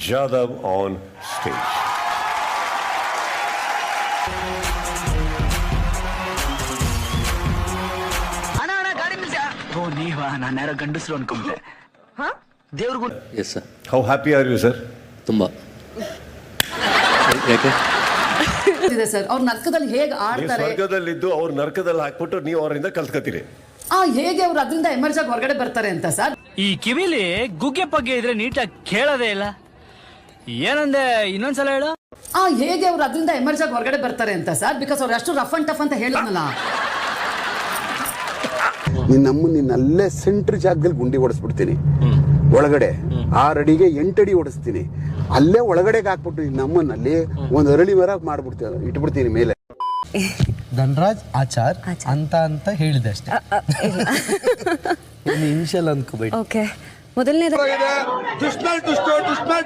Jadhav on stage. ಓ ನೀವಾ, ನಾನು ಯಾರೋ ಗಂಡಸರು ಅನ್ಕೊಂಡೆ. ದೇವ್ರಿಗೂ yes sir. How happy are you, sir? ತುಂಬ. ಯಾಕೆ ಇದೆ ಸರ್, ಅವ್ರ ನರ್ಕದಲ್ಲಿ ಹೇಗೆ ನೀವು ಆಡ್ತಾರೆ, ಸ್ವರ್ಗದಲ್ಲಿದ್ದು ಅವ್ರ ನರಕದಲ್ಲಿ ಹಾಕ್ಬಿಟ್ಟು ನೀವು ಅವರಿಂದ ಕಲ್ತ್ಕೊತೀರಿ. ಹೇಗೆ ಅವ್ರು ಅದರಿಂದ ಎಮರ್ಜ್ ಆಗಿ ಹೊರಗಡೆ ಬರ್ತಾರೆ ಅಂತ ಸರ್. ಈ ಕಿವಿಲಿ ಗುಗ್ಗೆ ಪಗ್ಗೆ ಇದ್ರೆ ನೀಟಾಗಿ ಕೇಳೋದೇ ಇಲ್ಲ. ಏನಂದೆ, ಇನ್ನೊಂದ್ಸಲ ಹೇಳು. ಹೇಗೆ ಅವ್ರು ಅದರಿಂದ ಎಮರ್ಜ್ ಆಗಿ ಹೊರಗಡೆ ಬರ್ತಾರೆ ಅಂತ ಸರ್, ಬಿಕಾಸ್ ಅವ್ರು ಅಷ್ಟು ರಫ್ ಅಂಡ್ ಟಫ್ ಅಂತ ಹೇಳಿದ್ನಲ್ಲ. ನಿನ್ನ ಅಲ್ಲೇ ಸೆಂಟ್ರ್ ಜಾಗದಲ್ಲಿ ಗುಂಡಿ ಹೊಡೆಸ್ಬಿಡ್ತೀನಿ, ಒಳಗಡೆ 6 ಅಡಿಗೆ 8 ಅಡಿ ಹೊಡೆಸ್ತೀನಿ, ಅಲ್ಲೇ ಒಳಗಡೆಗೆ ಹಾಕ್ಬಿಟ್ಟು ನಮ್ಮನ್ನಲ್ಲಿ ಒಂದು ಅರಳಿ ಮರ ಮಾಡ್ಬಿಡ್ತೀನಿ, ಇಟ್ಬಿಡ್ತೀನಿ ಮೇಲೆ. ಧನರಾಜ್ ಆಚಾರ್ ಅಂತ ಹೇಳಿದೆ ಅಷ್ಟೇ. ಇನ್ಶಿಯಲ್ ಅನ್ಕೋಬೇಡಿ. ಓಕೆ, ಮೊದಲನೇದು